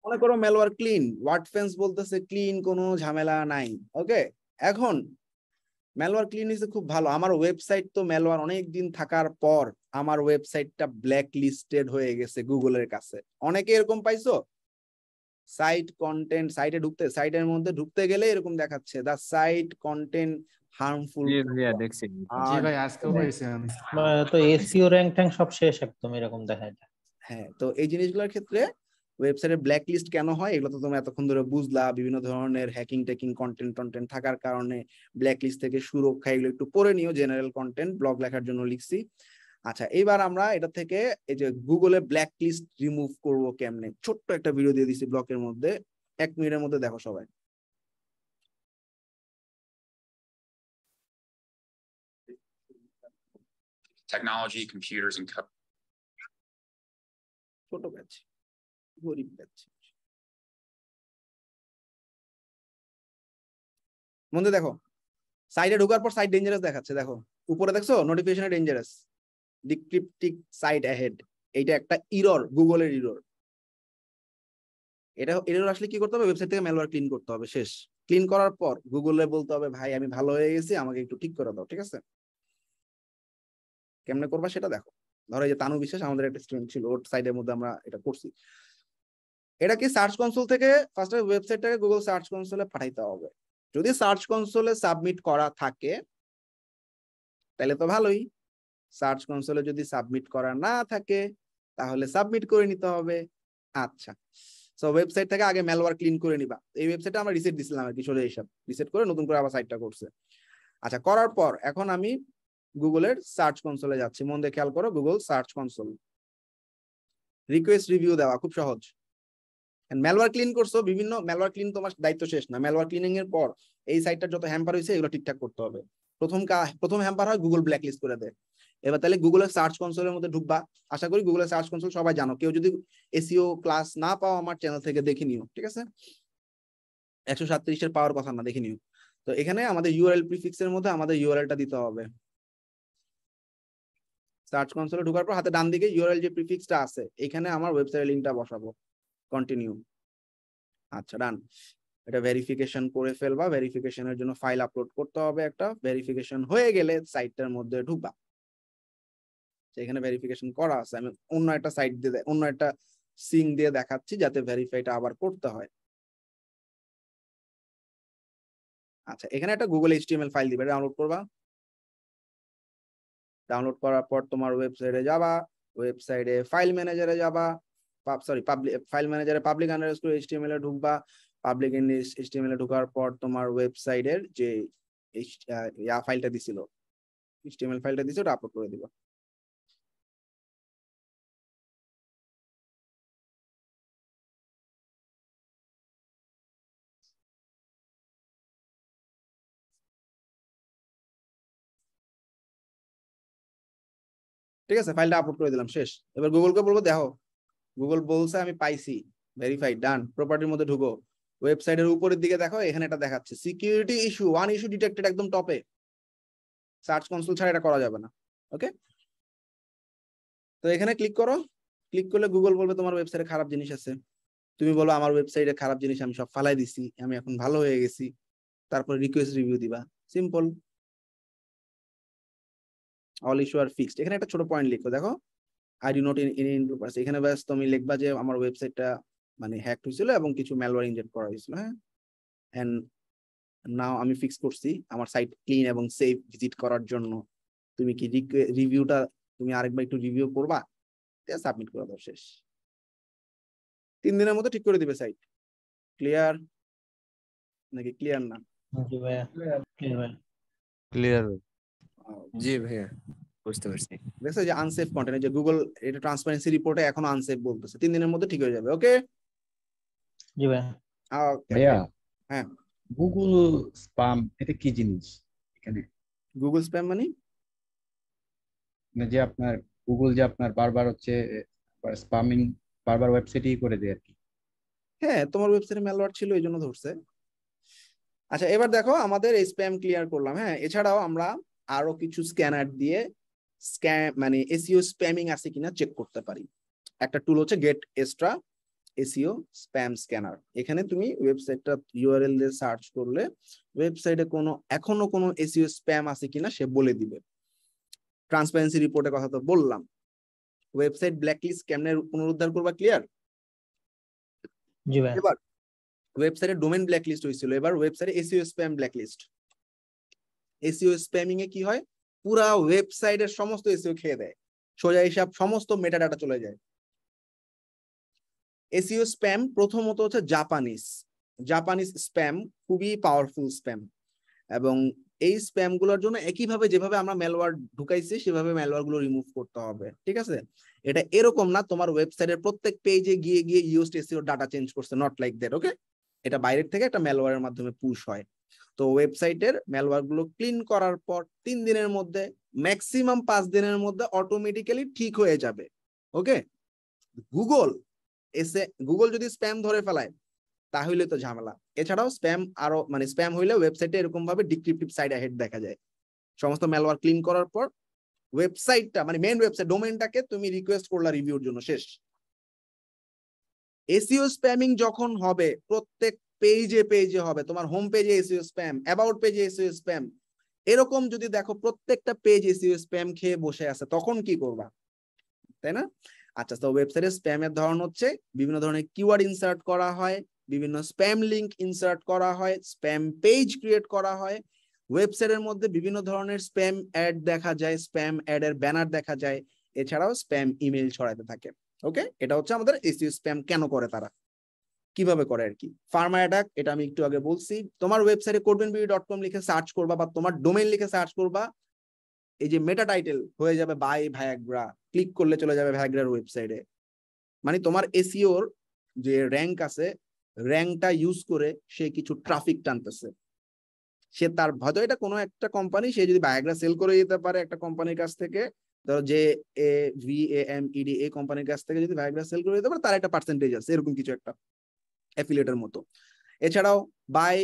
মনে করো malware clean, ওয়ার্ডফেন্স বলতেছে ক্লিন, কোনো ঝামেলা নাই। ওকে, এখন ম্যালওয়্যার ক্লিন হইছে খুব ভালো। আমার ওয়েবসাইট তো ম্যালওয়্যার অনেক দিন থাকার পর আমার ওয়েবসাইটটা ব্ল্যাক লিস্টেড হয়ে গেছে গুগলের কাছে। অনেকে এরকম পাইছো, সাইট কন্টেন্ট, সাইটের মধ্যে ঢুকতে গেলে এরকম দেখাচ্ছে দা সাইট কন্টেন্ট হার্মফুল। জি ভাইয়া দেখছি। জি ভাই, আজকেও পাইছি আমি। তো এসইও র‍্যাঙ্ক ট্যাঙ্ক সব শেষ, একদম এরকম দেখায়। হ্যাঁ, তো এই জিনিসগুলোর ক্ষেত্রে ওয়েবসাইটের ব্ল্যাক লিস্ট কেন হয় এগুলো তো তুমি এতক্ষণ ধরে বুঝলা। বিভিন্ন ধরনের হ্যাকিং টেকিং কন্টেন্ট থাকার কারণে ব্ল্যাক লিস্ট থেকে সুরক্ষা, এগুলো একটু পড়ে নিও। জেনারেল কন্টেন্ট ব্লগ লেখার জন্য লিখছি। আচ্ছা, এবার আমরা এটা থেকে এই যে গুগলে ব্ল্যাক লিস্ট রিমুভ করবো কেমনে, ছোট্ট একটা ভিডিও দিয়ে দিছি ব্লগের মধ্যে, 1 মিনিটের মধ্যে দেখো সবাই। Technology, computers, and ছোট ব্যাচ, গরিব ব্যাচ। মধ্যে দেখো, সাইটে ঢোকার পর সাইট ডেঞ্জারাস দেখাচ্ছে। দেখো উপরে দেখছো নোটিফিকেশনে ডেঞ্জারাস, ডিক্রিপ্টিক সাইট অ্যাহেড। এইটা একটা ইরর, গুগলের ইরর। এটা এরর আসলে কি করতে হবে, ওয়েবসাইট থেকে ম্যালওয়্যার ক্লিন করতে হবে। শেষ ক্লিন করার পর গুগলে বলতে হবে ভাই আমি ভালো হয়ে গেছি, আমাকে একটু ঠিক করে দাও। ঠিক আছে, কেমনে করবা সেটা দেখো। ধরো এই যে তানু বিশ্বাস আমাদের একটা স্টুডেন্ট ছিল, ওর সাইডের মধ্যে আমরা এটা করছি। এটা কি সার্চ কনসোল থেকে ফার্স্টে ওয়েবসাইটটাকে গুগল সার্চ কনসোলে পাঠাইতে হবে। যদি সার্চ কনসোলে সাবমিট করা থাকে তাহলে তো ভালোই। সার্চ কনসোলে যদি সাবমিট করা না থাকে তাহলে সাবমিট করে নিতে হবে। আচ্ছা, সো ওয়েবসাইট থেকে আগে ম্যালওয়্যার ক্লিন করে নিবা। এই ওয়েবসাইটে আমরা রিসেট দিছিলাম আর কি, সোজা হিসাব রিসেট করে নতুন করে আবার সাইটটা করছে। আচ্ছা, করার পর এখন আমি গুগলের সার্চ কনসোলে যাচ্ছি। মন দিয়ে খেয়াল করো, Google search console, request review দেওয়া খুব সহজ। ম্যালওয়্যার ক্লিন করছো, বিভিন্ন ম্যালওয়্যার ক্লিন তোমার দায়িত্ব শেষ না। ম্যালওয়্যার ক্লিনিং এর পর এই সাইটটার যত হ্যাম্পার হয়েছে এগুলো ঠিকঠাক করতে হবে। প্রথম হ্যাম্পার হয় গুগল ব্ল্যাক লিস্ট করে দেয়। এবার তাহলে গুগলের সার্চ কনসোলের মধ্যে ঢুকবা। আশা করি গুগলের সার্চ কনসোল সবাই জানো। কেউ যদি এসইও ক্লাস না পাও আমার চ্যানেল থেকে দেখে নিও। ঠিক আছে, 137 পাওয়ার কথা না, দেখে নিও। তো এখানে আমাদের ইউআরএল প্রিফিক্স এর মধ্যে আমাদের ইউআরএলটা দিতে হবে। সার্চ কনসোলে ঢোকার পর হাতে ডান দিকে ইউআরএল যে প্রিফিক্সটা আছে এখানে আমার ওয়েবসাইটের লিংকটা বসাবো। কন্টিনিউ। আচ্ছা, ডান। এটা ভেরিফিকেশন করে ফেলবা। ভেরিফিকেশনের জন্য ফাইল আপলোড করতে হবে একটা। ভেরিফিকেশন হয়ে গেলে সাইটটার মধ্যে ঢুকবা। এখানে ভেরিফিকেশন করা আছে। আমি অন্য একটা সাইট দিয়ে, অন্য একটা সিং দিয়ে দেখাচ্ছি যাতে ভেরিফাইটা আবার করতে হয়। আচ্ছা, এখানে একটা গুগল এইচটিএমএল ফাইল দিবে, ডাউনলোড করবা। ডাউনলোড করার পর তোমার ওয়েবসাইটে যাবা। ওয়েবসাইটে ফাইল ম্যানেজারে যাবা, ফাইল ম্যানেজারে পাবলিক আন্ডারস্কোর এইচটিএমএল এ ঢুকবা। পাবলিক এইচটিএমএল এ ঢোকার পর তোমার ওয়েবসাইটের যে ফাইলটা দিছিল, এইচটিএমএল ফাইলটা দিছে, ওটা আপলোড করে দিবা। ঠিক আছে, ফাইলটা আপলোড করে দিলাম, শেষ। এবার গুগলকে বলবো দেখো, গুগল বলছে আমি পাইছি, ভেরিফাইড, ডান। প্রপার্টির মধ্যে ঢুকো, ওয়েবসাইটের উপরের দিকে দেখো, এখানে এটা দেখাচ্ছে সিকিউরিটি ইস্যু, 1 ইস্যু ডিটেক্টেড, একদম টপে। সার্চ কনসোল ছাড়া এটা করা যাবে না। ওকে, তো এখানে ক্লিক করো। ক্লিক করলে গুগল বলবে তোমার ওয়েবসাইটে খারাপ জিনিস আছে। তুমি বলো আমার ওয়েবসাইটে খারাপ জিনিস আমি সব ফালাই দিছি, আমি এখন ভালো হয়ে গেছি। তারপর রিকোয়েস্ট রিভিউ দিবা, সিম্পল। অল ইস্যু আর ফিক্সড। এখানে একটা ছোট পয়েন্ট লিখো, দেখো আই ডু নট ইনক্লুড। এখানে ব্যাস তুমি লিখবা যে আমার ওয়েবসাইটটা মানে হ্যাক হয়েছিল এবং কিছু ম্যালওয়্যার ইনজেক্ট করা হয়েছিল। হ্যাঁ, এন্ড নাও আমি ফিক্স করছি আমার সাইট ক্লিন এবং সেফ ভিজিট করার জন্য। তুমি কি রিভিউটা তুমি আরেকবার একটু রিভিউ করবা, সাবমিট করে দাও, শেষ। 3 দিনের মধ্যে ঠিক করে দিবে সাইট। ক্লিয়ার নাকি ক্লিয়ার না? জি ভাইয়া, ক্লিয়ার ভাই। ক্লিয়ার। জি ভাইয়া, বুঝতে পারছি। দেখছো যে আনসেফ কন্টেন্ট, যে গুগল এটা ট্রান্সপারেন্সি রিপোর্টে এখন আনসেফ বলতেছে। 3 দিনের মধ্যে ঠিক হয়ে যাবে। ওকে জি ভাইয়া। ভাইয়া, হ্যাঁ, গুগল স্প্যাম এটা কি জিনিস? এখানে গুগল স্প্যাম মানে যে আপনার গুগল যে আপনার বারবার হচ্ছে স্প্যামিং, বারবার ওয়েবসাইটই করে দেয় আর কি। হ্যাঁ, তোমার ওয়েবসাইটে ম্যালওয়্যার ছিল এই জন্য ধরছে। আচ্ছা, এবার দেখো আমাদের এই স্প্যাম ক্লিয়ার করলাম। হ্যাঁ, এছাড়াও আমরা আরো কিছু স্ক্যানার দিয়ে মানে এসইও স্প্যামিং আছে কিনা চেক করতে পারি। একটা টুল হচ্ছে get extra. SEO spam scanner. এখানে তুমি ওয়েবসাইটটা ইউআরএল দিয়ে সার্চ করলে ওয়েবসাইটে এখনো কোনো এসইও স্প্যাম আছে কিনা সে বলে দিবে। ট্রান্সপারেন্সি রিপোর্টের কথা তো বললাম। ওয়েবসাইট ব্ল্যাকলিস্ট কেমনে পুনরুদ্ধার করবা, ক্লিয়ার? জি ভাই। এবার ওয়েবসাইটে ডোমেইন ব্ল্যাকলিস্ট হয়েছিল, এবার ওয়েবসাইটে SEO spam blacklist. SEO spamming এ কি হয়, পুরা ওয়েবসাইটের সমস্ত এসইও খেয়ে দেয়, সোজা হিসাব সমস্ত মেটাডাটা চলে যায়। এসইও স্প্যাম প্রথমত হচ্ছে জাপানিজ স্প্যাম, খুবই পাওয়ারফুল স্প্যাম, এবং এই স্প্যাম গুলোর জন্য একইভাবে যেভাবে আমরা ম্যালওয়্যার ঢুকাইছি সেভাবে ম্যালওয়্যার গুলো রিমুভ করতে হবে, ঠিক আছে? এটা এরকম না তোমার ওয়েবসাইটের প্রত্যেক পেজে গিয়ে ইউজড এসইও ডাটা চেঞ্জ করছে, নট লাইক দ্যাট, ওকে? এটা বাইরের থেকে একটা ম্যালওয়্যারের মাধ্যমে পুশ হয়। তো ওয়েবসাইটের ম্যালওয়্যার গুলো ক্লিন করার পর 3 দিনের মধ্যে, ম্যাক্সিমাম 5 দিনের মধ্যে অটোমেটিক্যালি ঠিক হয়ে যাবে, ওকে? গুগল যদি স্প্যাম ধরে ফেলায় তাহলে তো ঝামেলা। এছাড়াও স্প্যাম আরো স্প্যাম হইলে ওয়েবসাইটে এরকম ভাবে ডিক্রিপটিভ সাইড অ্যাহেড দেখা যায়। সমস্ত ম্যালওয়্যার ক্লিন করার পর ওয়েবসাইটটা মেইন ওয়েবসাইট ডোমেইনটাকে তুমি রিকোয়েস্ট করলা রিভিউর জন্য, শেষ। এসইও স্প্যামিং যখন হবে প্রত্যেক পেজে হবে, তোমার হোম পেজে এসইও স্প্যাম, অ্যাবাউট পেজে এসইও স্প্যাম, এরকম যদি দেখো প্রত্যেকটা পেজ এসইও স্প্যাম খেয়ে বসে আছে, তখন কি করবা, তাই না? আচ্ছা, তো ওয়েবসাইটে স্প্যামের ধরন হচ্ছে বিভিন্ন ধরনের কিওয়ার্ড ইনসার্ট করা হয়, বিভিন্ন স্প্যাম লিংক ইনসার্ট করা হয়, স্প্যাম পেজ ক্রিয়েট করা হয়, ওয়েবসাইটের মধ্যে বিভিন্ন ধরনের স্প্যাম অ্যাড দেখা যায়, স্প্যাম অ্যাড এর ব্যানার দেখা যায়, এছাড়াও স্প্যাম ইমেল ছড়াতে থাকে, ওকে? এটা হচ্ছে আমাদের এসইও স্প্যাম কেন করে, তারা কিভাবে করে আর কি। ফার্মা অ্যাটাক, এটা আমি একটু আগে বলছি। তোমার ওয়েবসাইটে codebenbee.com লিখে সার্চ করবা বা তোমার ডোমেইন লিখে সার্চ করবা, এই যে মেটা টাইটেল হয়ে যাবে বাই ভায়াগ্রা, ক্লিক করলে চলে যাবে ভায়াগ্রার ওয়েবসাইটে। তোমার এসইওর যে র্যাঙ্ক আছে, র্যাঙ্কটা ইউজ করে সে কিছু ট্রাফিক টানতেছে। সে তার হয়তো এটা কোনো একটা কোম্পানি, সে যদি ভায়াগ্রা সেল করে দিতে পারে একটা কোম্পানির কাছ থেকে, ধরো যে VAMED এই কোম্পানির কাছ থেকে যদি ভায়াগ্রা সেল করে দিতে পারে, তার একটা পার্সেন্টেজ আছে, এরকম কিছু একটা অ্যাফিলিয়েটের মতো। এছাড়াও বাই,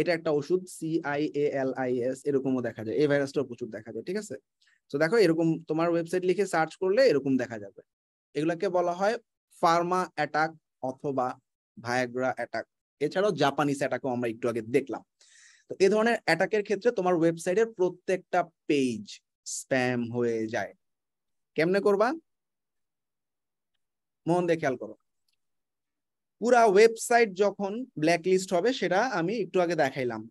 এটা একটা ওষুধ CIALIS, এরকমও দেখা যায়, এই ভাইরাসটাও প্রচুর দেখা যায়, ঠিক আছে? তো দেখো এরকম তোমার ওয়েবসাইট লিখে সার্চ করলে এরকম দেখা যাবে। এগুলাকে বলা হয় ফার্মা অ্যাটাক অথবা ভায়াগ্রা অ্যাটাক। এছাড়াও জাপানিজ অ্যাটাকও আমরা একটু আগে দেখলাম। তো এই ধরনের অ্যাটাকের ক্ষেত্রে তোমার ওয়েবসাইটের প্রত্যেকটা পেজ স্প্যাম হয়ে যায়। কেমনে করবা, মন দিয়ে খেয়াল করো। পুরা ওয়েবসাইট যখন ব্ল্যাকলিস্ট হবে, সেটা আমি একটু আগে দেখাইলাম,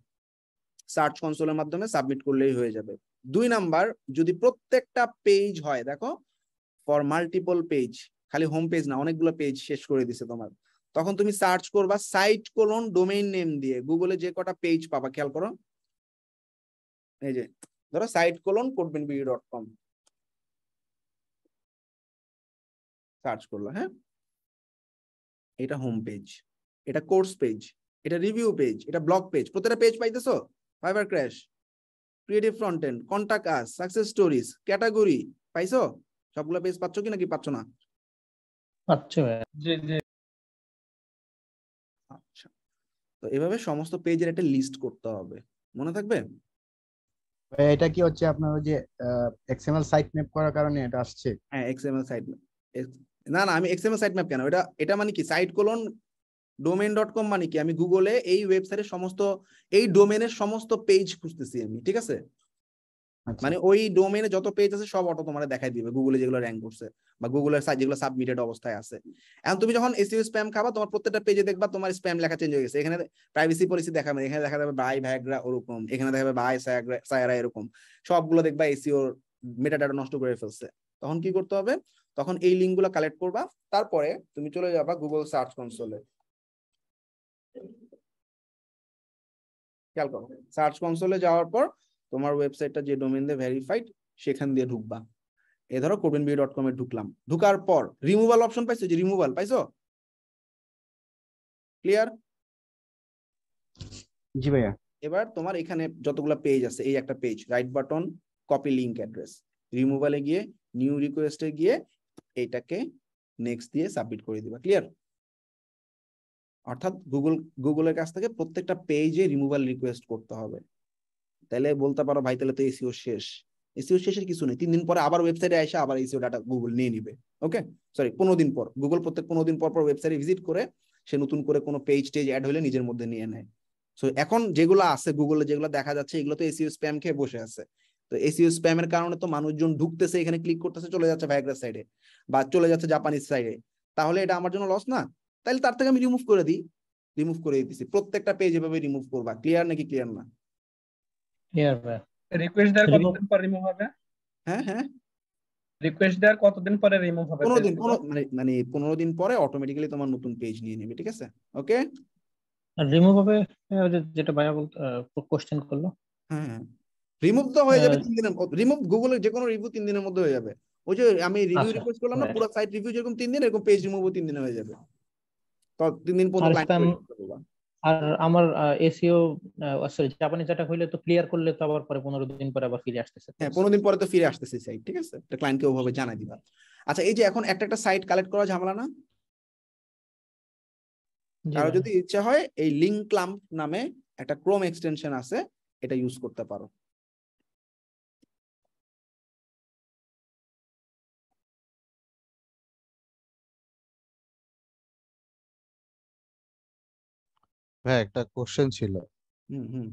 সার্চ কনসোলের মাধ্যমে সাবমিট করলেই হয়ে যাবে। 2 নাম্বার, যদি প্রত্যেকটা পেজ হয়, দেখো ফর মাল্টিপল পেজ, খালি হোম পেজ না, অনেকগুলো পেজ শেষ করে দিছে তোমার, তখন তুমি সার্চ করবা site:ডোমেইন নেম দিয়ে। গুগলে যে কটা পেজ পাবা খেয়াল করো, এই যে ধরো site:codebenbee.com সার্চ করলো, হ্যাঁ, এটা হোম পেজ, এটা কোর্স পেজ, এটা রিভিউ পেজ, এটা ব্লগ পেজ, প্রত্যেকটা পেজ পাইতেছো? Fibre crash, creative frontend, contact us, success stories, category, পাইছো? সবগুলো পেজ পাচ্ছ কি নাকি পাচ্ছ না? আচ্ছা ভাই। আচ্ছা, তো এভাবে সমস্ত পেজের একটা লিস্ট করতে হবে, মনে থাকবে? এটা কি হচ্ছে আপনার ওই যে XML সাইট ম্যাপ করার কারণে এটা আসছে? হ্যাঁ, XML সাইট ম্যাপ। না, আমি XML সাইট ম্যাপ কেন, এটা কি site:domain.com কি আমি গুগলে এই ওয়েবসাইটের সমস্ত, এই ডোমেনের সমস্ত পেজ খুঁজতেছি আমি, ঠিক আছে? ওই ডোমেনে যত পেজ আছে সব অটো তোমার দেখাই দিবে, গুগলে যেগুলো র্যাঙ্ক করছে বা গুগলের সাইট যেগুলো সাবমিটেড অবস্থায় আছে। এখন তুমি যখন এসইও স্প্যাম খাবা, তোমার প্রত্যেকটা পেজে দেখবা তোমার স্প্যাম লেখা চেঞ্জ হয়ে গেছে। এখানে প্রাইভেসি পলিসি দেখাবে, এখানে দেখা যাবে বাই ভায়াগ্রা ওরকম, এখানে দেখাবে বাই সায়ারা এরকম, সবগুলো দেখবা এসইও মেটাডাটা নষ্ট করে ফেলছে। তখন কি করতে হবে, তখন এই লিঙ্ক গুলো কালেক্ট করবা, তারপরে তুমি চলে যাবা গুগল সার্চ কনসোলে। খেয়াল করো, সার্চ কনসোলে যাওয়ার পর তোমার ওয়েবসাইটটা যে ডোমেইন দিয়ে ভেরিফাইড, সেখান দিয়ে ঢুকবা। এই ধরো codebenbee.com এ ঢুকলাম, ঢুকার পর রিমুভাল অপশন পাইছো, যে রিমুভাল পাইছো, ক্লিয়ার? জি ভাইয়া। এবার তোমার এখানে যতগুলো পেজ আছে, এই একটা page, right button, copy link address, রিমুভালে গিয়ে নিউ রিকোয়েস্টে গিয়ে এইটাকে নেক্সট দিয়ে সাবমিট করে দিবা, ক্লিয়ার? অর্থাৎ গুগলের কাছ থেকে প্রত্যেকটা পেজে রিমুভাল রিকোয়েস্ট করতে হবে। তাহলে বলতে পারো ভাই তাহলে তো এসইও শেষ। এসইও শেষের কিছু নেই, 3 দিন পরে আবার ওয়েবসাইটে এসে আবার এসইও ডাটা গুগল নিয়ে নিবে। ওকে, সরি 15 দিন পর গুগল প্রত্যেক 15 দিন পর পর ওয়েবসাইটে ভিজিট করে সে নতুন করে কোনো পেজ টেজ অ্যাড হলে নিজের মধ্যে নিয়ে নেয়। সো এখন যেগুলো আছে গুগলে, যেগুলো দেখা যাচ্ছে এগুলো তো এসইও স্প্যাম খেয়ে বসে আছে। তো এসইও স্প্যামের কারণে তো মানুষজন ঢুকতেছে, এখানে ক্লিক করতেছে, চলে যাচ্ছে ভাইগ্রাস সাইডে বা চলে যাচ্ছে জাপানিজ সাইডে। তাহলে এটা আমার জন্য লস না? তাহলে তার থেকে আমি রিমুভ করে দিই, রিমুভ করে দিতেছি। প্রত্যেকটা পেজ এভাবে রিমুভ করবা। ক্লিয়ার নাকি ক্লিয়ার না? ক্লিয়ার ভাই। রিকোয়েস্ট দেওয়ার কতদিন পর রিমুভ হবে? হ্যাঁ হ্যাঁ, রিকোয়েস্ট দেওয়ার কতদিন পরে রিমুভ হবে? 15 দিন, মানে 15 দিন পরে অটোমেটিক্যালি তোমার নতুন পেজ নিয়ে নেবে। ঠিক আছে, ওকে। আর রিমুভ হবে যেটা ভাইয়া বলতে কোশ্চেন করলো। হ্যাঁ হ্যাঁ, রিমুভ তো হয়ে যাবে 3 দিনের। রিমুভ গুগলের যে কোনো রিভিউ 3 দিনের মধ্যে হয়ে যাবে। ওই যে আমি রিভিউ আচ্ছা, রিকোয়েস্ট করলাম না, right. পুরো সাইট রিভিউ যেরকম 3 দিন, এরকম পেজ রিমুভও 3 দিনে হয়ে যাবে। তো 3 দিন পর্যন্ত আর ক্লায়েন্ট spam- ওয়েট করবে। আর আমার এসইও সরি জাপানিজ ডাটা হইলে তো ক্লিয়ার করলে তো আবার পরে 15 দিন পরে আবার ফিরে আসতেছে। হ্যাঁ, 15 দিন পরে তো ফিরে আসতেছে সাইট। ঠিক আছে, এটা ক্লায়েন্টকে ওভাবে জানাই দিবা। আচ্ছা, এই যে এখন একটা একটা সাইট কালেক্ট করা ঝামেলা না? জি কারো ভাই। যদি ইচ্ছা হয় এই লিঙ্ক ক্লাম্প নামে একটা ক্রোম এক্সটেনশন আছে, এটা ইউজ করতে পারো। হ্যাঁ, একটা কোশ্চেন ছিল, হুম হুম,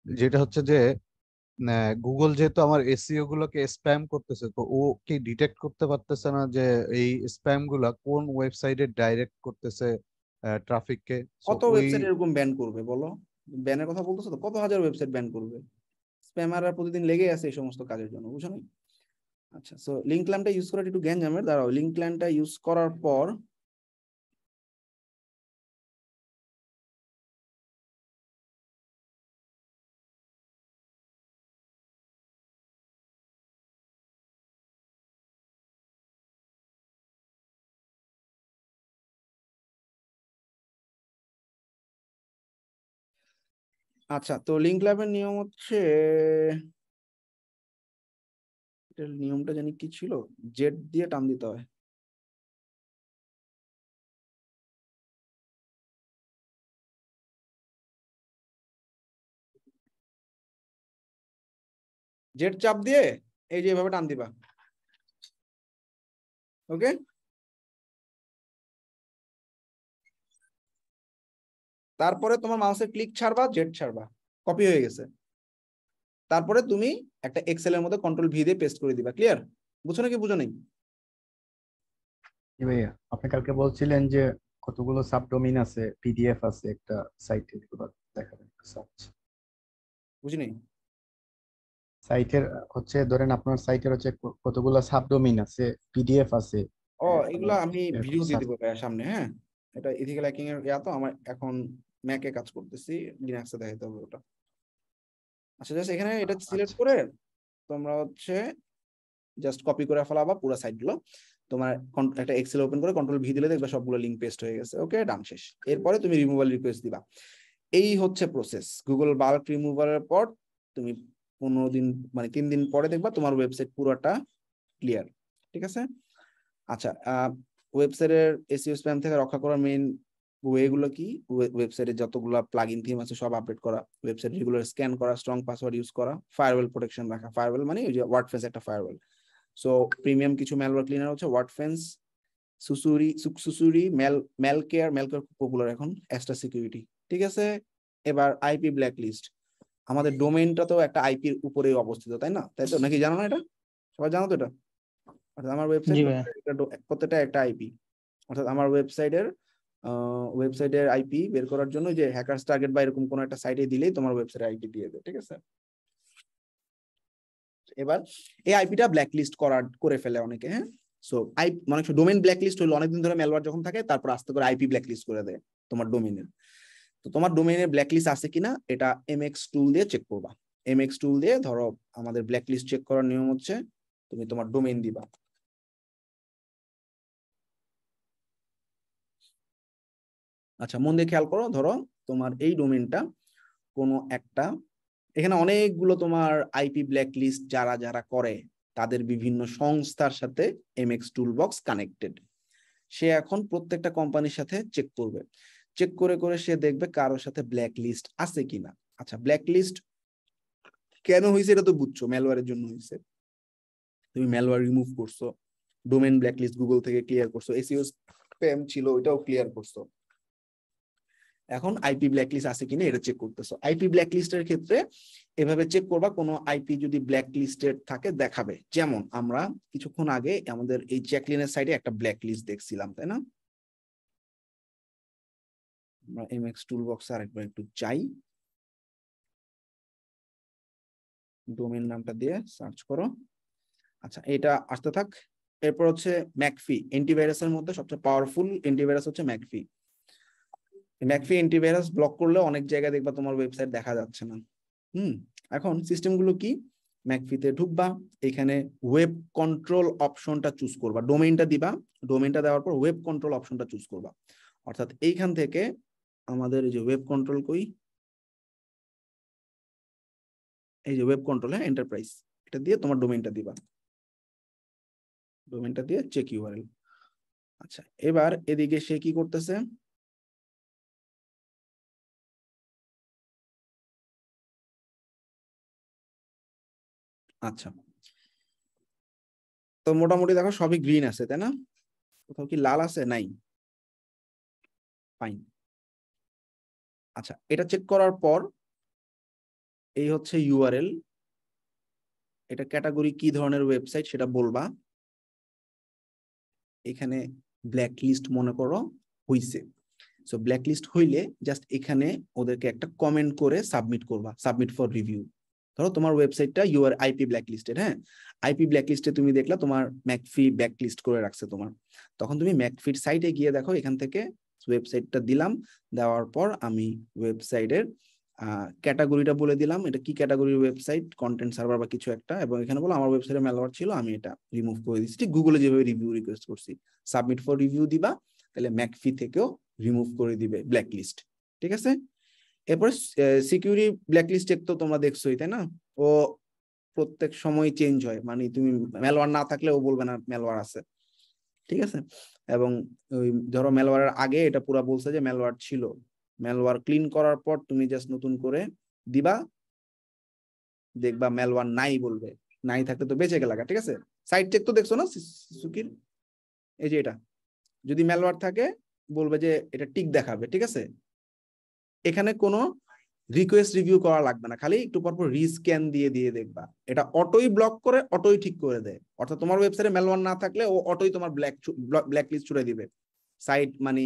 যেটা হচ্ছে যে গুগল যেহেতু আমার এসইও গুলোকে স্প্যাম করতেছে, তো ও কি ডিটেক্ট করতে পারতেছে না যে এই স্প্যাম গুলা কোন ওয়েবসাইটে ডাইরেক্ট করতেছে ট্রাফিককে? কত ওয়েবসাইট এরকম ব্যান করবে বলো? ব্যানের কথা বলতেছো তো, কত হাজার ওয়েবসাইট ব্যান করবে? স্প্যামাররা প্রতিদিন লেগে আছে এই সমস্ত কাজের জন্য, বুঝছো না? আচ্ছা, সো লিঙ্ক ক্ল্যাম্পটা ইউজ করা একটু গ্যাঞ্জামের। দাঁড়াও, লিঙ্ক ক্ল্যাম্পটা ইউজ করার পর আচ্ছা, তো লিঙ্ক ক্ল্যাম্পের নিয়ম হচ্ছে, এটার নিয়মটা জানি কি ছিল, জেড দিয়ে টান দিতে হয়। জেড চাপ দিয়ে এই যে এভাবে টান দিবা। ওকে, তারপরে তোমার মাউসের ক্লিক ছাড়বা, জেড ছাড়বা, কপি হয়ে গেছে। তারপরে তুমি একটা এক্সেল এর মধ্যে কন্ট্রোল ভি দিয়ে পেস্ট করে দিবা। ক্লিয়ার? বুঝছো নাকি বুঝো নাই? জি ভাইয়া, আপনি কালকে বলছিলেন যে কতগুলো সাবডোমেইন আছে, পিডিএফ আছে একটা সাইটে, এগুলো দেখাবেন সার্চ। বুঝিনি। সাইটের হচ্ছে ধরেন আপনার সাইটের হচ্ছে কতগুলো সাবডোমেইন আছে, পিডিএফ আছে। ও, এগুলা আমি এরকম ভিডিও দিয়ে search। দিব সামনে। হ্যাঁ, এটা ইথিক্যাল হ্যাকিং এর ইয়া, তো আমার এখন ম্যাকে কাজ করতেছি, লিনাক্সে দেখাইতে হবে ওটা। আচ্ছা, জাস্ট এখানে এটা সিলেক্ট আচ্ছা। করে তোমরা হচ্ছে জাস্ট কপি করে ফেলাবা পুরো সাইটগুলো। তোমার একটা এক্সেল ওপেন করে কন্ট্রোল ভি দিলে দেখবে সবগুলো লিংক পেস্ট হয়ে গেছে। ওকে, ডান, শেষ। এরপরে তুমি রিমুভাল রিকোয়েস্ট দিবা। এই হচ্ছে প্রসেস। গুগল বাল্ক রিমুভালের পর তুমি 15 দিন মানে 3 দিন পরে দেখবা তোমার ওয়েবসাইট পুরোটা ক্লিয়ার। ঠিক আছে। আচ্ছা, ওয়েবসাইটের এসইও স্প্যাম থেকে রক্ষা করার মেইন ওয়েগুলো কি? ওয়েবসাইটে যতগুলো প্লাগইন থিম আছে সব আপডেট করা, ওয়েবসাইট রেগুলার স্ক্যান করা, স্ট্রং পাসওয়ার্ড ইউজ করা, ফায়ারওয়েল প্রোটেকশন রাখা। ফায়ারওয়েল মানে ওই যে ওয়ার্ডফেন্স একটা ফায়ারওয়েল। সো প্রিমিয়াম কিছু ম্যালওয়্যার ক্লিনার হচ্ছে ওয়ার্ডফেন্স, সুসুরি, ম্যালকেয়ার খুব পপুলার এখন, এক্সট্রা সিকিউরিটি। ঠিক আছে। এবার আইপি ব্ল্যাকলিস্ট। আমাদের ডোমেইনটা তো একটা আইপির উপরেই অবস্থিত, তাই না? তাই তো, নাকি জানো না এটা? সবাই জানো তো এটা? অর্থাৎ আমার ওয়েবসাইট জি ভাইয়া। প্রত্যেকটা একটা আইপি। অর্থাৎ আমার ওয়েবসাইটের আইপি বের করার জন্য যে হ্যাকারস টার্গেট বা এরকম কোন একটা সাইটে দিলেই তোমার ওয়েবসাইটের আইপি দিয়ে দেয়। ঠিক আছে। এবার এই আইপিটা ব্ল্যাকলিস্ট করে ফেলে অনেকে। হ্যাঁ, সো অনেক ডোমেইন ব্ল্যাকলিস্ট হলো, অনেকদিন ধরে ম্যালওয়্যার যখন থাকে, তারপর আস্তে করে আইপি ব্ল্যাকলিস্ট করে দেয় তোমার ডোমেইনের। তো তোমার ডোমেইনের ব্ল্যাকলিস্ট আছে কিনা এটা এমএক্স টুল দিয়ে চেক করবা। এমএক্স টুল দিয়ে ধরো আমাদের ব্ল্যাকলিস্ট চেক করার নিয়ম হচ্ছে তুমি তোমার ডোমেইন দিবা। আচ্ছা, মন দিয়ে খেয়াল করো, ধরো তোমার এই ডোমেইনটা কোনো একটা, এখানে অনেকগুলো তোমার আইপি ব্ল্যাকলিস্ট যারা যারা করে তাদের বিভিন্ন সংস্থার সাথে এমএক্স টুলবক্স কানেক্টেড। সে এখন প্রত্যেকটা কোম্পানির সাথে চেক করবে, চেক করে করে সে দেখবে কারোর সাথে ব্ল্যাকলিস্ট আছে কিনা। আচ্ছা, ব্ল্যাকলিস্ট কেন হয়েছে এটা তো বুঝছো, ম্যালওয়্যারের জন্য হয়েছে। তুমি ম্যালওয়্যার রিমুভ করছো, ডোমেইন ব্ল্যাকলিস্ট গুগল থেকে ক্লিয়ার করছো, এসইও স্প্যাম ছিল ওইটাও ক্লিয়ার করছো। এখন আইপি ব্ল্যাকলিস্ট আছে কিনা এটা চেক করতেছো। আইপি ব্ল্যাকলিস্টের ক্ষেত্রে এভাবে চেক করবা, কোনো আইপি যদি ব্ল্যাকলিস্টেড থাকে দেখাবে। যেমন আমরা কিছুক্ষণ আগে আমাদের এই জ্যাকলিনের সাইডে একটা ব্ল্যাকলিস্ট দেখছিলাম, তাই না? আমরা এমএক্স টুলবক্সে আরেকবার একটু চাই, ডোমেইন নামটা দিয়ে সার্চ করো। আচ্ছা, এটা আসতে থাক। এরপর হচ্ছে ম্যাকফি, অ্যান্টিভাইরাসের মধ্যে সবচেয়ে পাওয়ারফুল অ্যান্টিভাইরাস হচ্ছে ম্যাকফি। ম্যাকফি অ্যান্টিভাইরাস ব্লক করলে অনেক জায়গায় দেখবা তোমার ওয়েবসাইট দেখা যাচ্ছে না। এখন সিস্টেমগুলো কি, ম্যাকফিতে ঢুকবা, এখানে ওয়েব কন্ট্রোল অপশনটা চুজ করবা, ডোমেইনটা দিবা, ডোমেইনটা দেওয়ার পর ওয়েব কন্ট্রোল অপশনটা চুজ করবা। অর্থাৎ এইখান থেকে আমাদের এই যে ওয়েব কন্ট্রোল কই, এই যে ওয়েব কন্ট্রোল, হ্যাঁ, এন্টারপ্রাইজ, এটা দিয়ে তোমার ডোমেইনটা দিবা, ডোমেইনটা দিয়ে চেক ইউআরএল। আচ্ছা, এবার এদিকে সে কি করতেছে, আচ্ছা তো মোটামুটি দেখো সবই গ্রিন আছে, তাই না? কোথাও কি লাল আছে? নাই, ফাইন। আচ্ছা, এটা চেক করার পর এই হচ্ছে ইউআরএল, এটা ক্যাটাগরি কি ধরনের ওয়েবসাইট সেটা বলবা। এখানে ব্ল্যাকলিস্ট মনে করো হইছে, সো ব্ল্যাকলিস্ট হইলে জাস্ট এখানে ওদেরকে একটা কমেন্ট করে সাবমিট করবা, সাবমিট ফর রিভিউ। ধরো তোমার ওয়েবসাইটটা ইউআর আইপি ব্ল্যাকলিস্টেড, হ্যাঁ, আইপি ব্ল্যাকলিস্টে তুমি দেখলা তোমার ম্যাকফি ব্ল্যাকলিস্ট করে রাখছে তোমার, তখন তুমি ম্যাকফির সাইটে গিয়ে দেখো, এখান থেকে ওয়েবসাইটটা দিলাম, দেওয়ার পর আমি ওয়েবসাইটের ক্যাটাগরিটা বলে দিলাম, এটা কি ক্যাটাগরির ওয়েবসাইট, কন্টেন্ট সার্ভার বা কিছু একটা, এবং এখানে বলো আমার ওয়েবসাইটে ম্যালওয়্যার ছিল, আমি এটা রিমুভ করে দিচ্ছি, ঠিক গুগলে যেভাবে রিভিউ রিকোয়েস্ট করছি, সাবমিট ফর রিভিউ দিবা, তাহলে ম্যাকফি থেকেও রিমুভ করে দিবে ব্ল্যাকলিস্ট। ঠিক আছে, এরপর সিকিউরিটি ব্ল্যাকলিস্ট চেক তো তোমরা দেখছোই, তাই না? ও প্রত্যেক সময় চেঞ্জ হয়, মানে তুমি ম্যালওয়্যার না থাকলে ও বলবে না ম্যালওয়্যার আছে, ঠিক আছে? এবং ওই ধরো ম্যালওয়্যারের আগে এটা পুরো বলছে যে ম্যালওয়্যার ছিল, ম্যালওয়্যার ক্লিন করার পর তুমি জাস্ট নতুন করে দিবা, দেখবা ম্যালওয়্যার নাই বলবে, নাই থাকলে তো বেঁচে গেল। ঠিক আছে, সাইট চেক তো দেখছো না সুকির, এই যে এটা যদি ম্যালওয়্যার থাকে বলবে যে এটা টিক দেখাবে। ঠিক আছে, এখানে কোনো রিকোয়েস্ট রিভিউ করা লাগবে না, খালি একটু পরপর রিস্ক্যান দিয়ে দিয়ে দেখবা, এটা অটোই ব্লক করে অটোই ঠিক করে দেয়। অর্থাৎ তোমার ওয়েবসাইটে ম্যালওয়্যার না থাকলে ও অটোই তোমার ব্ল্যাকলিস্ট ছুড়ে দিবে, সাইট মানে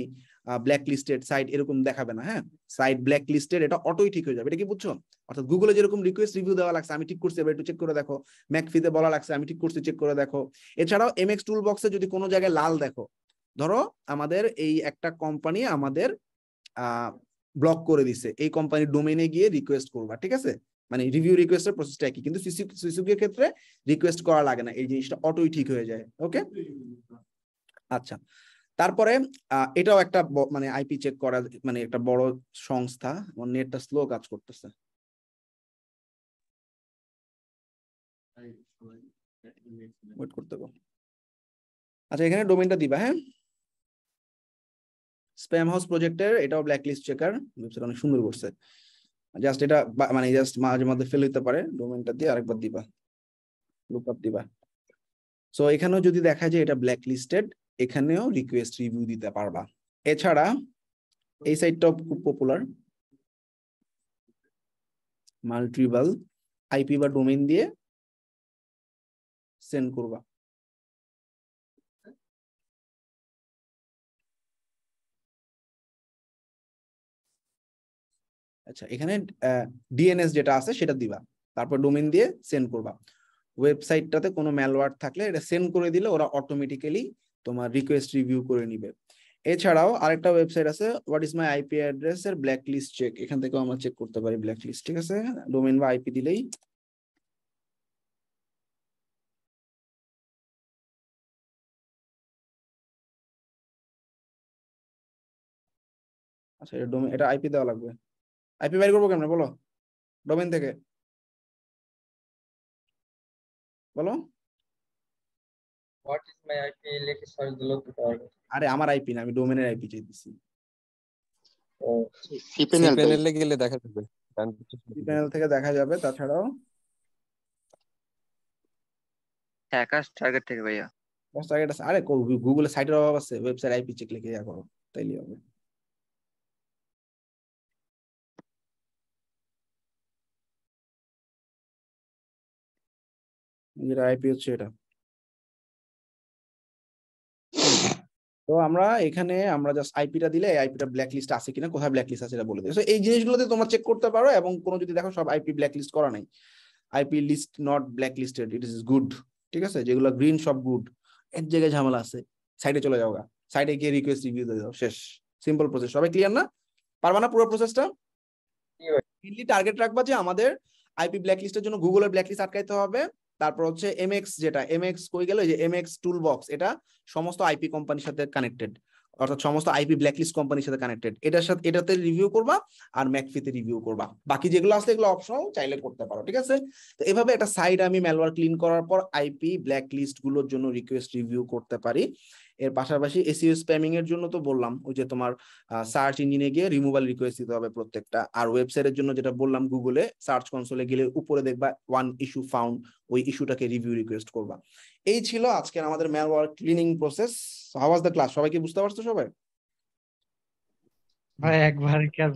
ব্ল্যাকলিস্টেড সাইট এরকম দেখাবে না, হ্যাঁ, সাইট ব্ল্যাকলিস্টেড, এটা অটোই ঠিক হয়ে যাবে। এটা কি বুঝছো? অর্থাৎ গুগলে যেরকম রিকোয়েস্ট রিভিউ দেওয়া লাগছে আমি ঠিক করছি এবার একটু চেক করে দেখো, ম্যাকফিতে বলা লাগছে আমি ঠিক করছি চেক করে দেখো। এছাড়াও এমএক্স টুল বক্সে যদি কোনো জায়গায় লাল দেখো, ধরো আমাদের এই একটা কোম্পানি আমাদের ব্লক করে দিছে, এই কোম্পানির ডোমেইনে গিয়ে রিকোয়েস্ট করবা। ঠিক আছে, মানে রিভিউ রিকোয়েস্টের প্রসেসটা একই, কিন্তু সুজুকির ক্ষেত্রে রিকোয়েস্ট করা লাগে না, এই জিনিসটা অটোই ঠিক হয়ে যায়। ওকে, আচ্ছা, তারপরে এটাও একটা মানে আইপি চেক করা মানে একটা বড় সংস্থা। আমার নেটটা স্লো কাজ করতেছে, ওয়েট করতে গো। আচ্ছা, এখানে ডোমেইনটা দিবা, হ্যাঁ, স্প্যাম হাউস প্রজেক্টের এটাও ব্ল্যাকলিস্ট চেকার, ওয়েবসাইট অনেক সুন্দর করছে, জাস্ট এটা মানে জাস্ট মাঝে মধ্যে ফেল হইতে পারে, ডোমেইনটা দিয়ে আরেকবার দিবা, লুকআপ দিবা। সো এখানেও যদি দেখা যায় এটা ব্ল্যাকলিস্টেড, এখানেও রিকোয়েস্ট রিভিউ দিতে পারবা। এছাড়া এই সাইটটাও খুব পপুলার, মাল্টিভাল আইপি বা ডোমেইন দিয়ে সেন্ড করবা। আচ্ছা, এখানে ডিএনএস যেটা আছে সেটা দিবা, তারপর ডোমেইন দিয়ে সেন্ড করবা। ওয়েবসাইটটাতে কোনো ম্যালওয়্যার থাকলে এটা সেন্ড করে দিলে ওরা অটোমেটিক্যালি তোমার রিকোয়েস্ট রিভিউ করে নিবে। এছাড়াও আরেকটা ওয়েবসাইট আছে what is my IP address এর ব্ল্যাকলিস্ট চেক, এখান থেকেও আমরা চেক করতে পারি ব্ল্যাকলিস্ট। ঠিক আছে, ডোমেইন বা আইপি দিলেই আচ্ছা, এটা ডোমেইন, এটা আইপি দেওয়া লাগবে। আইপি বের করবো কেমনে বলো, ডোমেইন থেকে বলো। হোয়াট ইজ মাই আইপি লিখে সার্চ দিলেও তো পারবে। আরে আমার আইপি না, আমি ডোমেইনের আইপি চাইতেছি। ও সিপ্যানেলে গেলে দেখা যাবে, প্যানেল থেকে দেখা যাবে। তাছাড়াও হ্যাকার্স টার্গেট থেকে ভাইয়া। টার্গেট আছে, আরে গুগলের সাইটের অভাব আছে, ওয়েবসাইট আইপি চেক লিখে ইয়া করো তাইলে হবে। যেটা আইপি হচ্ছে এটা। তো আমরা এখানে আমরা জাস্ট আইপিটা দিলে আইপিটা ব্ল্যাক লিস্ট আছে কিনা, কোথায় ব্ল্যাক লিস্ট আছে এটা বলে দিই। সো এই জিনিসগুলোতে তোমরা চেক করতে পারো, এবং কোনো যদি দেখো সব আইপি ব্ল্যাক লিস্ট করা নাই, IP list not black listed, it is good, ঠিক আছে, যেগুলো গ্রিন সব গুড, এক জায়গায় ঝামেলা আছে সাইডে চলে যাও, সাইডে গিয়ে রিকোয়েস্ট রিভিউ দিয়ে দাও, শেষ, সিম্পল প্রসেস। সবাই ক্লিয়ার না? পারবা না পুরো প্রসেসটা? মেইনলি টার্গেট রাখবা যে আমাদের আইপি ব্ল্যাক লিস্টের জন্য গুগলের ব্ল্যাক লিস্ট আটকাইতে হবে। তারপর হচ্ছে এমএক্স, যেটা এমএক্স কই গেল, এই যে এমএক্স টুল বক্স, এটা সমস্ত আইপি কোম্পানির সাথে কানেক্টেড, অর্থাৎ সমস্ত আইপি ব্ল্যাকলিস্ট কোম্পানির সাথে কানেক্টেড, এটার সাথে এটাতে রিভিউ করবা আর ম্যাকফিতে রিভিউ করবা। বাকি যেগুলো আছে এগুলো অপশনাল, চাইলে করতে পারো, ঠিক আছে। তো এভাবে একটা সাইট আমি ম্যালওয়্যার ক্লিন করার পর আইপি ব্ল্যাকলিস্ট গুলোর জন্য রিকোয়েস্ট রিভিউ করতে পারি। এর পাশাপাশি এসইও স্প্যামিং এর জন্য তো বললাম, ওই যে তোমার সার্চ ইঞ্জিনে গিয়ে রিমুভাল রিকোয়েস্ট দিতে হবে প্রত্যেকটা। আর ওয়েবসাইটের জন্য যেটা বললাম, গুগলে সার্চ কনসোলে গেলে উপরে দেখবা ওয়ান ইস্যু ফাউন্ড, ওই ইস্যুটাকে রিভিউ রিকোয়েস্ট করবা। এই ছিল আজকের আমাদের malware cleaning process. How was the class? সবাই কি বুঝতে পারছো? সবাই ভাই একবার কি আর